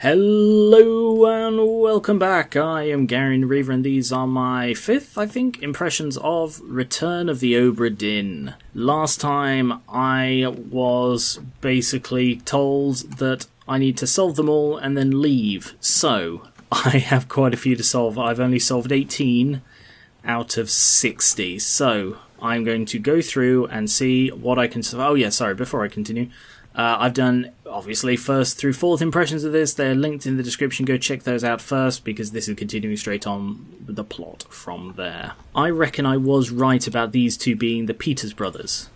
Hello and welcome back. I am Geran Reaver and these are my fifth, I think, impressions of Return of the Obra Dinn. Last time I was basically told that I need to solve them all and then leave. So, I have quite a few to solve. I've only solved 18 out of 60. So, I'm going to go through and see what I can solve. Oh yeah, sorry, before I continue. I've done, obviously, first through fourth impressions of this. They're linked in the description. Go check those out first, because this is continuing straight on with the plot from there. I reckon I was right about these two being the Peters brothers.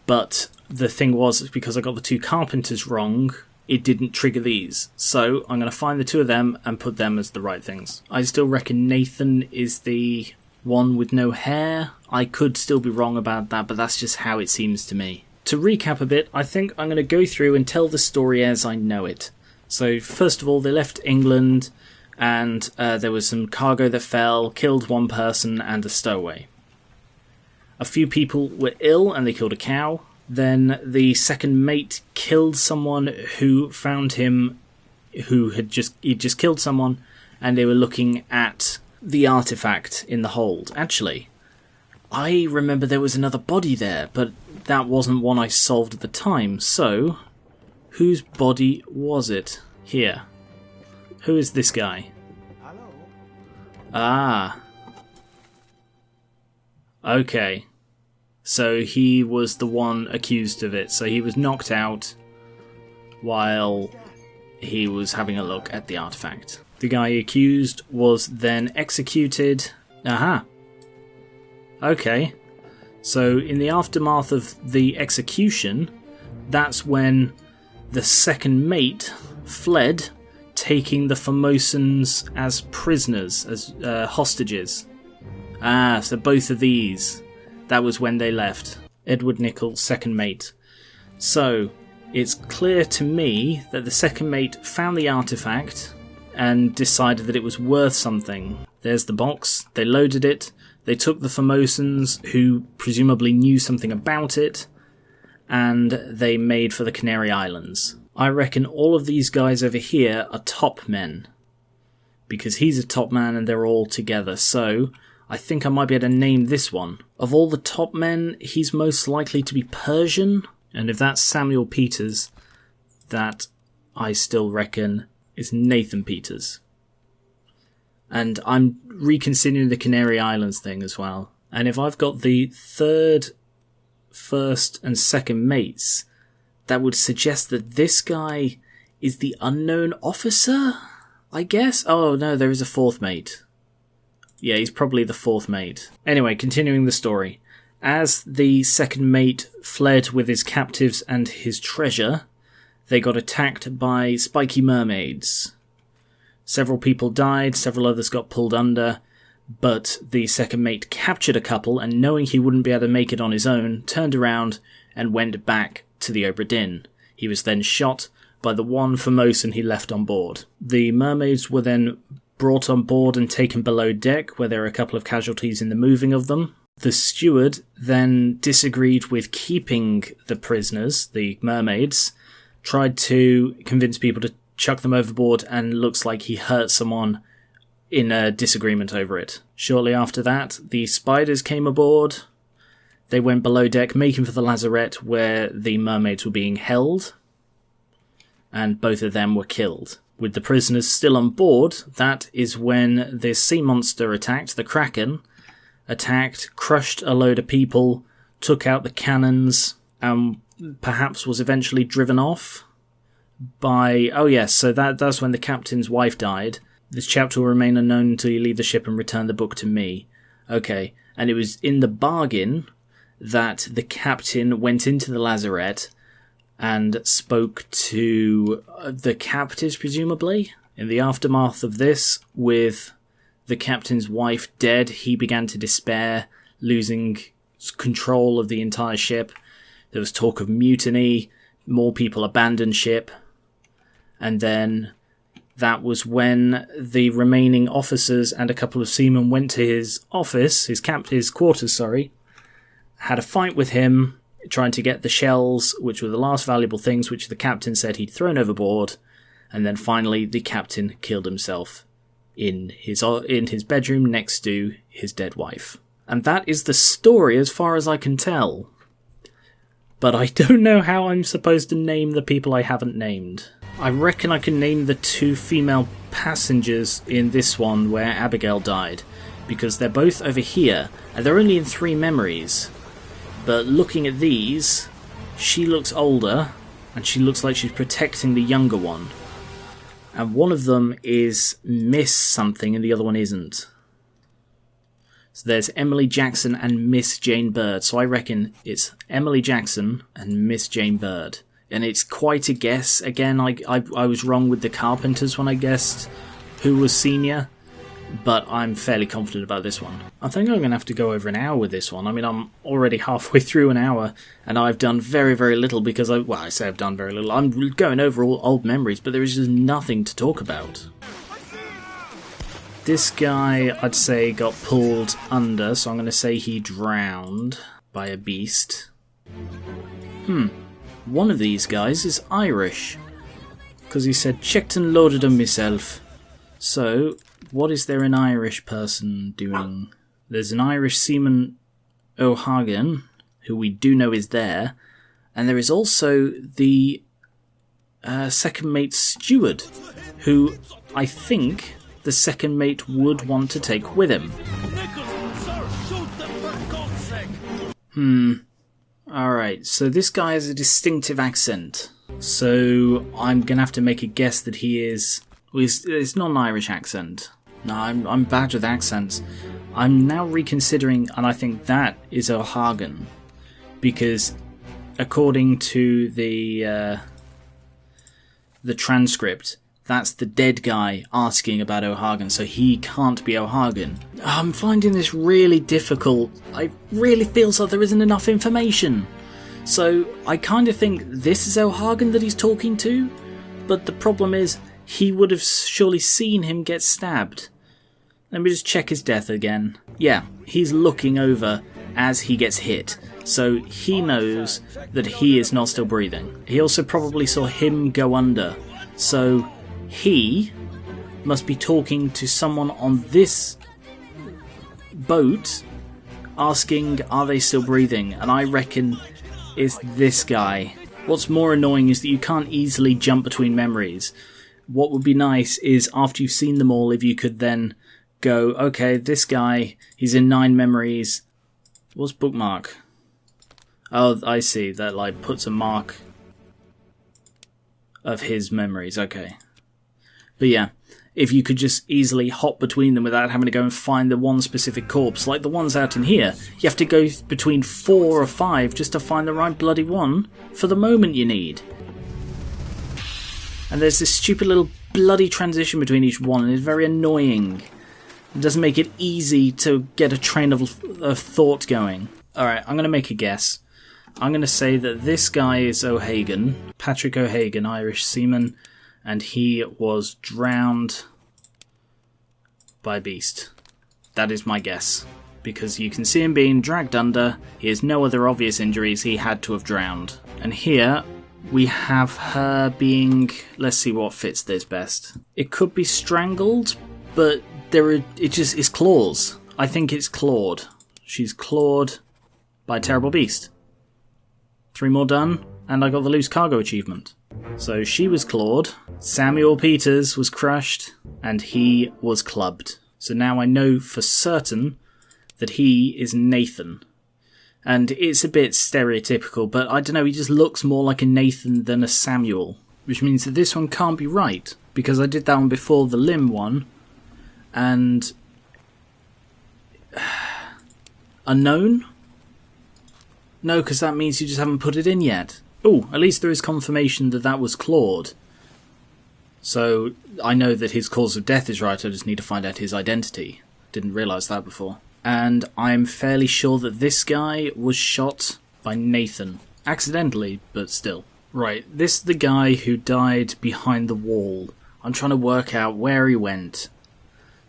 But the thing was, because I got the two Carpenters wrong, it didn't trigger these. So I'm going to find the two of them and put them as the right things. I still reckon Nathan is the one with no hair. I could still be wrong about that, but that's just how it seems to me. To recap a bit, I think I'm going to go through and tell the story as I know it. So, first of all, they left England, and there was some cargo that fell, killed one person and a stowaway. A few people were ill, and they killed a cow. Then the second mate killed someone who found him, he'd just killed someone, and they were looking at the artifact in the hold. Actually, I remember there was another body there, but that wasn't one I solved at the time, so whose body was it? Here. Who is this guy? Hello. Ah. Okay. So he was the one accused of it, so he was knocked out while he was having a look at the artifact. The guy accused was then executed. Aha. Okay. So, in the aftermath of the execution, that's when the second mate fled, taking the Formosans as prisoners, as hostages. Ah, so both of these, that was when they left. Edward Nichols, second mate. So, it's clear to me that the second mate found the artifact and decided that it was worth something. There's the box, they loaded it. They took the Formosans, who presumably knew something about it, and they made for the Canary Islands. I reckon all of these guys over here are top men, because he's a top man and they're all together, so I think I might be able to name this one. Of all the top men, he's most likely to be Persian, and if that's Samuel Peters, that I still reckon is Nathan Peters. And I'm reconsidering the Canary Islands thing as well. And if I've got the third, first, and second mates, that would suggest that this guy is the unknown officer, I guess? Oh, no, there is a fourth mate. Yeah, he's probably the fourth mate. Anyway, continuing the story. As the second mate fled with his captives and his treasure, they got attacked by spiky mermaids. Several people died, several others got pulled under, but the second mate captured a couple and knowing he wouldn't be able to make it on his own, turned around and went back to the Obra Dinn. He was then shot by the one Formosan he left on board. The mermaids were then brought on board and taken below deck, where there were a couple of casualties in the moving of them. The steward then disagreed with keeping the prisoners, the mermaids, tried to convince people to chuck them overboard, and looks like he hurt someone in a disagreement over it. Shortly after that, the spiders came aboard. They went below deck, making for the lazarette where the mermaids were being held, and both of them were killed. With the prisoners still on board, that is when the sea monster attacked, the Kraken, attacked, crushed a load of people, took out the cannons, and perhaps was eventually driven off by... Oh yes, so that's when the captain's wife died. This chapter will remain unknown until you leave the ship and return the book to me. Okay, and it was in the bargain that the captain went into the lazarette and spoke to the captives, presumably. In the aftermath of this, with the captain's wife dead, he began to despair, losing control of the entire ship. There was talk of mutiny, more people abandoned ship, and then that was when the remaining officers and a couple of seamen went to his office, his quarters, had a fight with him, trying to get the shells, which were the last valuable things which the captain said he'd thrown overboard, And then finally, the captain killed himself in his bedroom next to his dead wife. And that is the story as far as I can tell. But I don't know how I'm supposed to name the people I haven't named. I reckon I can name the 2 female passengers in this one where Abigail died, because they're both over here, and they're only in 3 memories. But looking at these, she looks older, and she looks like she's protecting the younger one. And one of them is Miss something, and the other one isn't. So there's Emily Jackson and Miss Jane Bird. So I reckon it's Emily Jackson and Miss Jane Bird. And it's quite a guess. Again, I was wrong with the Carpenters when I guessed who was senior. But I'm fairly confident about this one. I think I'm going to have to go over an hour with this one. I mean, I'm already halfway through an hour, and I've done very, very little because I say I've done very little. I'm going over all old memories, but there is just nothing to talk about. This guy, I'd say, got pulled under, so I'm going to say he drowned by a beast. One of these guys is Irish, because he said, checked and loaded them myself. So, what is there an Irish person doing? There's an Irish seaman, O'Hagan, who we do know is there, and there is also the second mate steward, who I think the second mate would want to take with him. Alright, so this guy has a distinctive accent. So I'm going to have to make a guess that he is... Well, it's not an Irish accent. No, I'm bad with accents. I'm now reconsidering, and I think that is O'Hagan. Because according to the transcript, that's the dead guy asking about O'Hagan, so he can't be O'Hagan. I'm finding this really difficult. I really feel so there isn't enough information. So I kind of think this is O'Hagan that he's talking to, but the problem is he would have surely seen him get stabbed. Let me just check his death again. Yeah, he's looking over as he gets hit, so he knows that he is not still breathing. He also probably saw him go under, so he must be talking to someone on this boat asking, are they still breathing? And I reckon it's this guy. What's more annoying is that you can't easily jump between memories. What would be nice is after you've seen them all, if you could then go, okay, this guy, he's in 9 memories. What's bookmark? Oh, I see. That like puts a mark of his memories. Okay. But yeah, if you could just easily hop between them without having to go and find the one specific corpse, like the ones out in here, you have to go between 4 or 5 just to find the right bloody one for the moment you need. And there's this stupid little bloody transition between each one, and it's very annoying. It doesn't make it easy to get a train of thought going. Alright, I'm going to make a guess. I'm going to say that this guy is O'Hagan, Patrick O'Hagan, Irish seaman, and he was drowned by a beast. That is my guess. Because you can see him being dragged under, he has no other obvious injuries, he had to have drowned. And here we have her being... Let's see what fits this best. It could be strangled, but it just is claws. I think it's clawed. She's clawed by a terrible beast. 3 more done, and I got the loose cargo achievement. So she was clawed, Samuel Peters was crushed, and he was clubbed. So now I know for certain that he is Nathan. And it's a bit stereotypical, but I don't know, he just looks more like a Nathan than a Samuel. Which means that this one can't be right, because I did that one before the Lim one, and... Unknown? No, because that means you just haven't put it in yet. Oh, at least there is confirmation that that was Claude. So I know that his cause of death is right, I just need to find out his identity. Didn't realise that before. And I'm fairly sure that this guy was shot by Nathan. Accidentally, but still. Right, this is the guy who died behind the wall. I'm trying to work out where he went.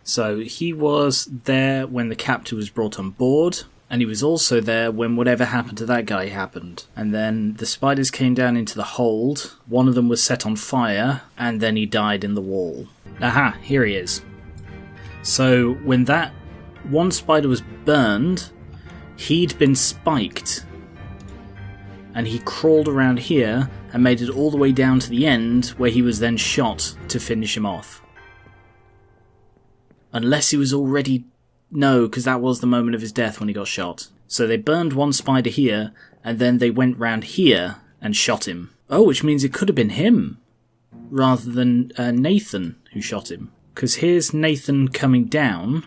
So he was there when the captain was brought on board. And he was also there when whatever happened to that guy happened. And then the spiders came down into the hold, one of them was set on fire, and then he died in the wall. Aha, here he is. So when that one spider was burned, he'd been spiked. And he crawled around here and made it all the way down to the end, where he was then shot to finish him off. Unless he was already... No, because that was the moment of his death when he got shot. So they burned one spider here, and then they went round here and shot him. Oh, which means it could have been him, rather than Nathan who shot him. Because here's Nathan coming down,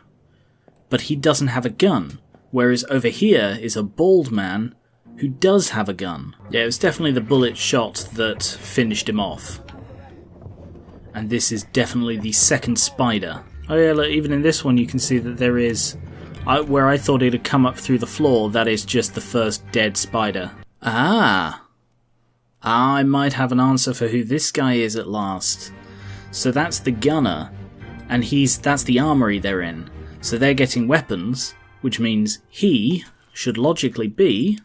but he doesn't have a gun. Whereas over here is a bald man who does have a gun. Yeah, it was definitely the bullet shot that finished him off. And this is definitely the second spider. Oh yeah, look, even in this one you can see that there is... where I thought it had come up through the floor, that is just the first dead spider. Ah! I might have an answer for who this guy is at last. So that's the gunner, and that's the armory they're in. So they're getting weapons, which means he should logically be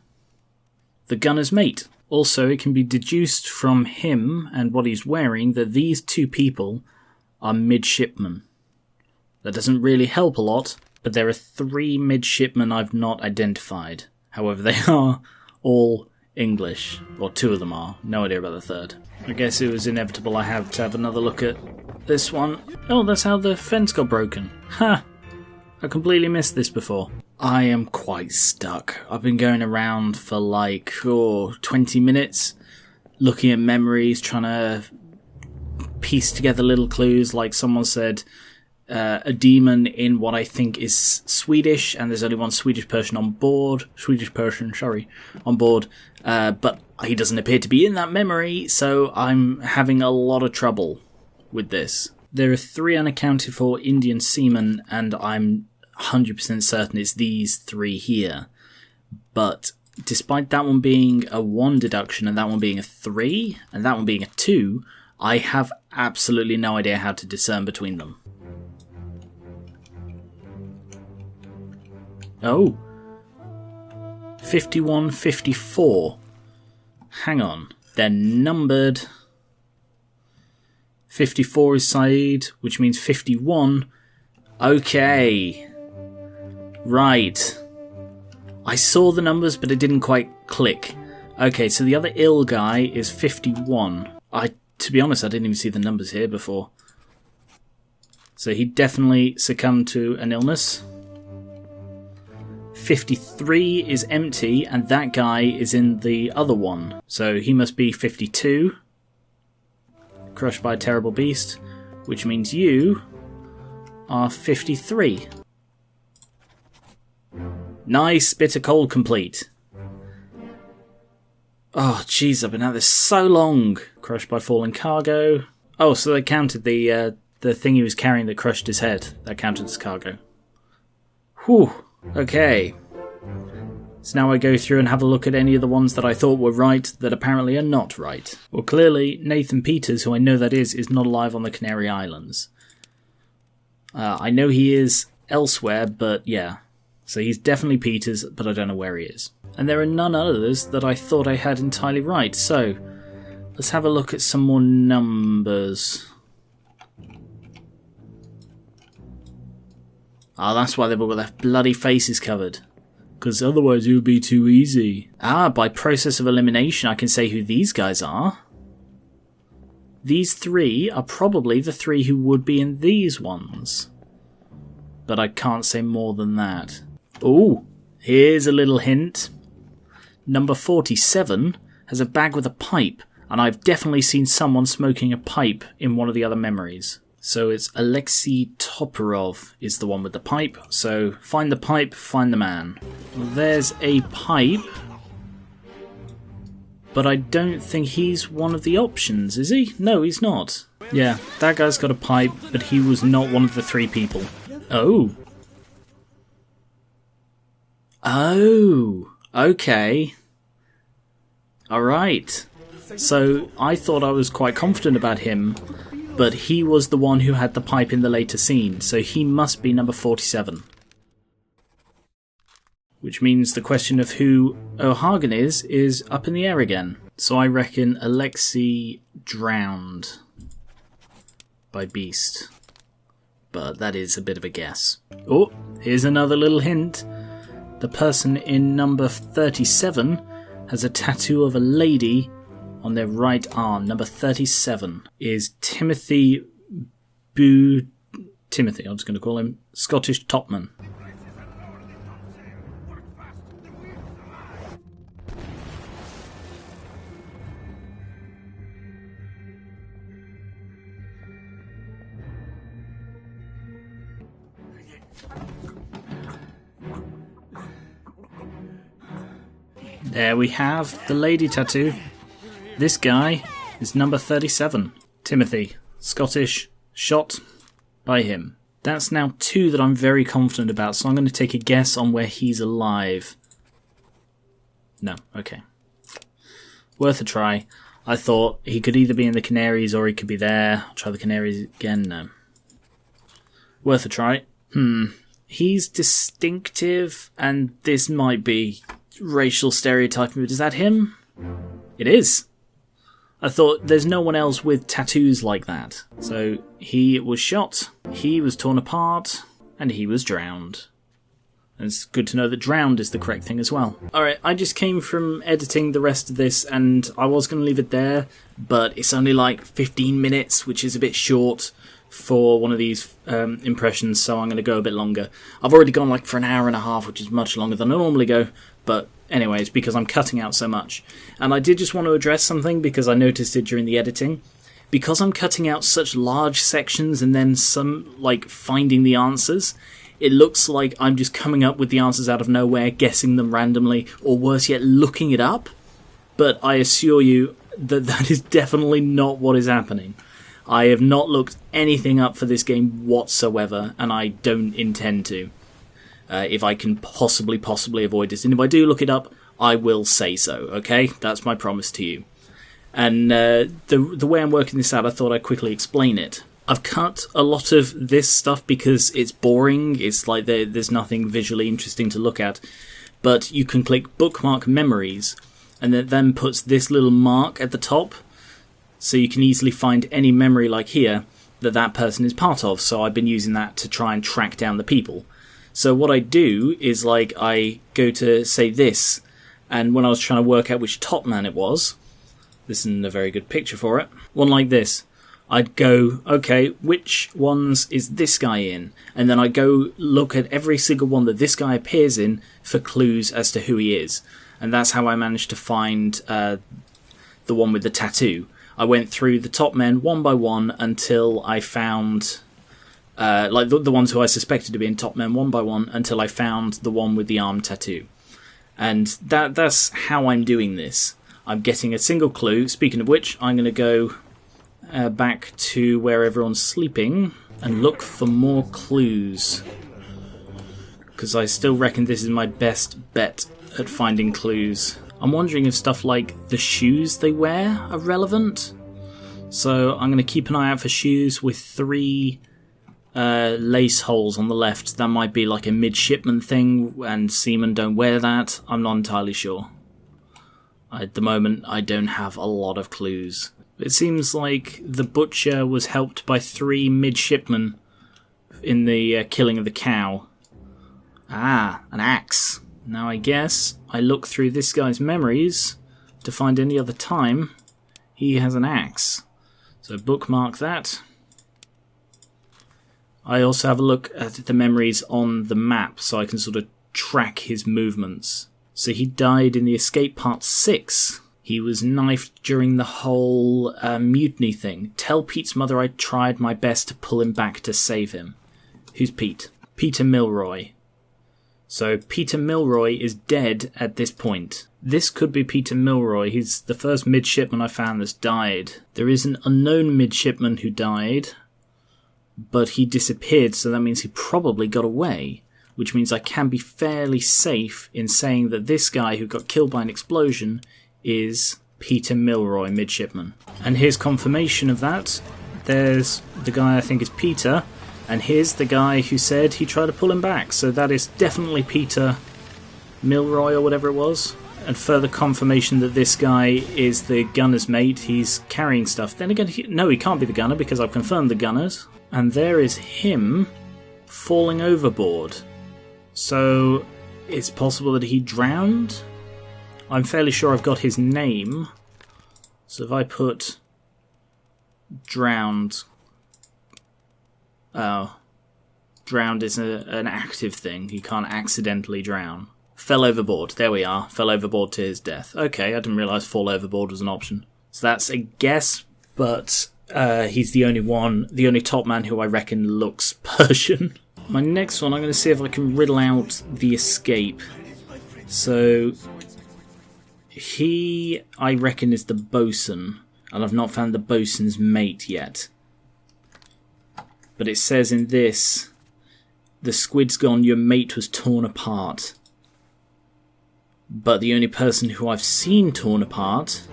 the gunner's mate. Also, it can be deduced from him and what he's wearing that these two people are midshipmen. That doesn't really help a lot, but there are 3 midshipmen I've not identified. However, they are all English, or 2 of them are. No idea about the third. I guess it was inevitable I have to have another look at this one. Oh, that's how the fence got broken. Ha! I completely missed this before. I am quite stuck. I've been going around for like 20 minutes, looking at memories, trying to piece together little clues, like someone said... a demon in what I think is Swedish, and there's only one Swedish person on board. But he doesn't appear to be in that memory, so I'm having a lot of trouble with this. There are 3 unaccounted for Indian seamen, and I'm 100% certain it's these 3 here. But despite that one being a 1 deduction, and that one being a 3, and that one being a 2, I have absolutely no idea how to discern between them. Oh. 51, 54. Hang on. They're numbered. 54 is Saeed, which means 51. Okay. Right. I saw the numbers, but it didn't quite click. Okay, so the other ill guy is 51. To be honest, I didn't even see the numbers here before. So he definitely succumbed to an illness. 53 is empty, and that guy is in the other one. So he must be 52. Crushed by a terrible beast, which means you are 53. Nice, bitter cold complete. Oh, jeez, I've been at this so long. Crushed by falling cargo. Oh, so they counted the thing he was carrying that crushed his head. That counted as cargo. Whew. Okay. So now I go through and have a look at any of the ones that I thought were right that apparently are not right. Well, clearly, Nathan Peters, who I know that is not alive on the Canary Islands. I know he is elsewhere, but yeah. So he's definitely Peters, but I don't know where he is. And there are none others that I thought I had entirely right. So, let's have a look at some more numbers. Ah, that's why they've all got their bloody faces covered. Because otherwise it would be too easy. Ah, by process of elimination I can say who these guys are. These 3 are probably the 3 who would be in these ones. But I can't say more than that. Ooh, here's a little hint. Number 47 has a bag with a pipe, and I've definitely seen someone smoking a pipe in one of the other memories. So it's Alexei Toporov is the one with the pipe. So find the pipe, find the man. Well, there's a pipe. But I don't think he's one of the options, is he? No, he's not. Yeah, that guy's got a pipe, but he was not one of the 3 people. Oh. Oh. Okay. Alright. So I thought I was quite confident about him, but he was the one who had the pipe in the later scene, so he must be number 47. which means the question of who O'Hagan is up in the air again. So I reckon Alexei drowned by Beast. But that is a bit of a guess. Oh, here's another little hint. The person in number 37 has a tattoo of a lady on their right arm. Number 37 is Timothy, I'm just going to call him Scottish Topman. There we have the lady tattoo. This guy is number 37. Timothy, Scottish, shot by him. That's now 2 that I'm very confident about, so I'm going to take a guess on where he's alive. No, okay. Worth a try. I thought he could either be in the Canaries or he could be there. I'll try the Canaries again, no. Worth a try. He's distinctive, and this might be racial stereotyping, but is that him? It is. I thought there's no one else with tattoos like that. So he was shot, he was torn apart, and he was drowned. And it's good to know that drowned is the correct thing as well. Alright, I just came from editing the rest of this, and I was going to leave it there, but it's only like 15 minutes, which is a bit short for one of these impressions, so I'm going to go a bit longer. I've already gone like for an hour and a half, which is much longer than I normally go, but anyways, because I'm cutting out so much. And I did just want to address something, because I noticed it during the editing. Because I'm cutting out such large sections and then some, like, finding the answers, it looks like I'm just coming up with the answers out of nowhere, guessing them randomly, or worse yet, looking it up. But I assure you that that is definitely not what is happening. I have not looked anything up for this game whatsoever, and I don't intend to. If I can possibly avoid it. And if I do look it up, I will say so, okay? That's my promise to you. And the way I'm working this out, I thought I'd quickly explain it. I've cut a lot of this stuff because it's boring. It's like there's nothing visually interesting to look at. But you can click Bookmark Memories, and it then puts this little mark at the top, so you can easily find any memory like here that person is part of. So I've been using that to try and track down the people. So what I do is, like, I go to, say, this, and when I was trying to work out which top man it was, this isn't a very good picture for it, one like this, I'd go, okay, which ones is this guy in? And then I go look at every single one that this guy appears in for clues as to who he is. And that's how I managed to find the one with the tattoo. I went through the top men one by one until I found... like the ones who I suspected to be in top men one by one until I found the one with the arm tattoo. And that's how I'm doing this. I'm getting a single clue. Speaking of which, I'm going to go back to where everyone's sleeping and look for more clues. Because I still reckon this is my best bet at finding clues. I'm wondering if stuff like the shoes they wear are relevant. So I'm going to keep an eye out for shoes with 3... lace holes on the left. That might be like a midshipman thing, and seamen don't wear that. I'm not entirely sure. At the moment, I don't have a lot of clues. It seems like the butcher was helped by 3 midshipmen in the killing of the cow. Ah, an axe. Now I guess I look through this guy's memories to find any other time he has an axe. So bookmark that. I also have a look at the memories on the map so I can sort of track his movements. So he died in the Escape Part 6. He was knifed during the whole mutiny thing. Tell Pete's mother I tried my best to pull him back to save him. Who's Pete? Peter Milroy. So Peter Milroy is dead at this point. This could be Peter Milroy. He's the first midshipman I found that's died. There is an unknown midshipman who died, but he disappeared, so that means he probably got away, which means I can be fairly safe in saying that this guy who got killed by an explosion is Peter Milroy, midshipman. And here's confirmation of that. There's the guy I think is Peter, and here's the guy who said he tried to pull him back, so that is definitely Peter Milroy or whatever it was. And further confirmation that this guy is the gunner's mate. He's carrying stuff. Then again, no, he can't be the gunner because I've confirmed the gunners. And there is him falling overboard. So it's possible that he drowned? I'm fairly sure I've got his name. So if I put drowned... Oh. Drowned is an active thing. He can't accidentally drown. Fell overboard. There we are. Fell overboard to his death. Okay, I didn't realise fall overboard was an option. So that's a guess, but he's the only one, the only top man who I reckon looks Persian. My next one, I'm going to see if I can riddle out the escape. So, he, I reckon, is the bosun, and I've not found the bosun's mate yet. But it says in this, the squid's gone, your mate was torn apart. But the only person who I've seen torn apart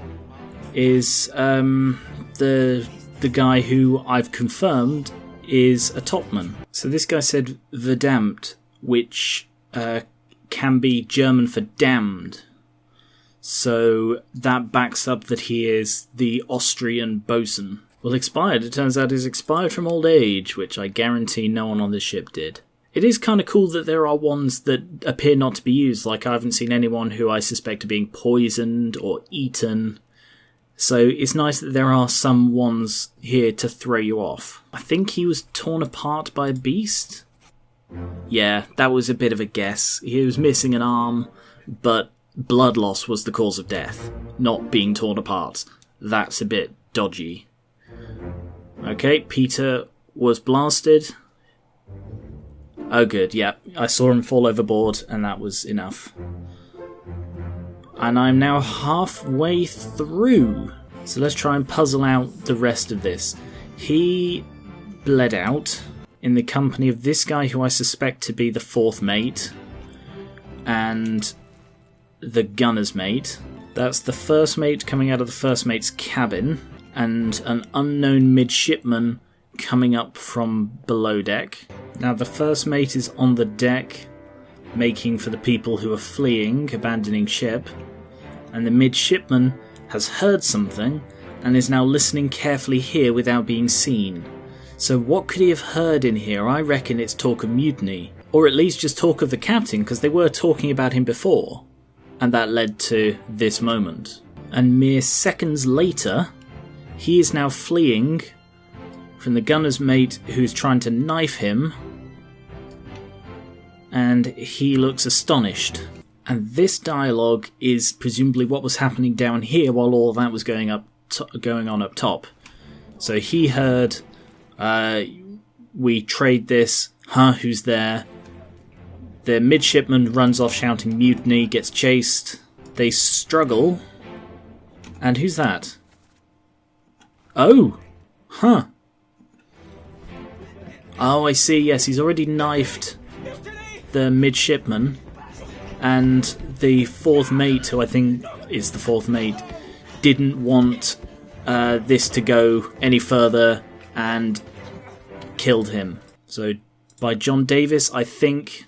is the guy who I've confirmed is a topman. So this guy said verdammt, which can be German for damned. So that backs up that he is the Austrian bosun. Well, expired. It turns out he's expired from old age, which I guarantee no one on this ship did. It is kind of cool that there are ones that appear not to be used, like I haven't seen anyone who I suspect of being poisoned or eaten. So it's nice that there are some ones here to throw you off. I think he was torn apart by a beast? Yeah, that was a bit of a guess. He was missing an arm, but blood loss was the cause of death, not being torn apart. That's a bit dodgy. Okay, Peter was blasted. Oh good, yeah, I saw him fall overboard and that was enough. And I'm now halfway through. So let's try and puzzle out the rest of this. He bled out in the company of this guy who I suspect to be the fourth mate and the gunner's mate. That's the first mate coming out of the first mate's cabin and an unknown midshipman coming up from below deck. Now the first mate is on the deck making for the people who are fleeing, abandoning ship, and the midshipman has heard something and is now listening carefully here without being seen. So what could he have heard in here? I reckon it's talk of mutiny, or at least just talk of the captain, because they were talking about him before, and that led to this moment. And mere seconds later, he is now fleeing from the gunner's mate who's trying to knife him, and he looks astonished. And this dialogue is presumably what was happening down here while all of that was going on up top. So he heard, we trade this, huh, who's there? The midshipman runs off shouting mutiny, gets chased, they struggle, and who's that? Oh, huh. Oh, I see, yes, he's already knifed the midshipman, and the fourth mate, who I think is the fourth mate, didn't want this to go any further and killed him. So, by John Davis, I think...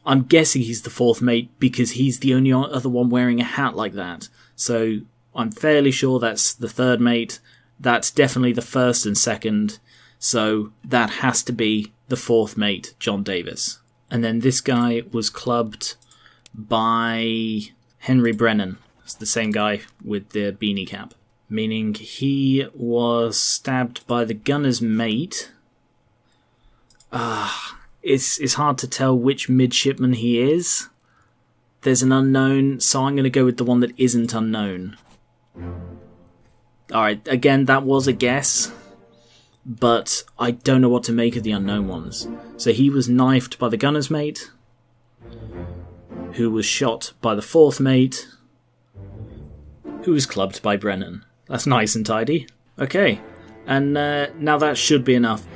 I'm guessing he's the fourth mate because he's the only other one wearing a hat like that. So, I'm fairly sure that's the third mate. That's definitely the first and second. So, that has to be the fourth mate, John Davis. And then this guy was clubbed by Henry Brennan. It's the same guy with the beanie cap. Meaning he was stabbed by the gunner's mate. It's hard to tell which midshipman he is. There's an unknown, so I'm going to go with the one that isn't unknown. Alright, again, that was a guess, but I don't know what to make of the unknown ones. So he was knifed by the gunner's mate, who was shot by the fourth mate, who was clubbed by Brennan. That's nice and tidy. Okay, and now that should be enough.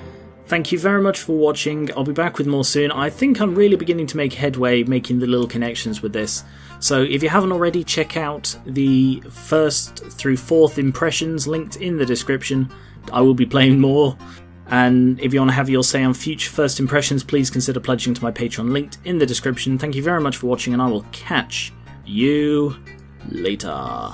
Thank you very much for watching. I'll be back with more soon. I think I'm really beginning to make headway making the little connections with this. So if you haven't already, check out the 1st through 4th impressions linked in the description. I will be playing more. And if you want to have your say on future first impressions, please consider pledging to my Patreon linked in the description. Thank you very much for watching, and I will catch you later.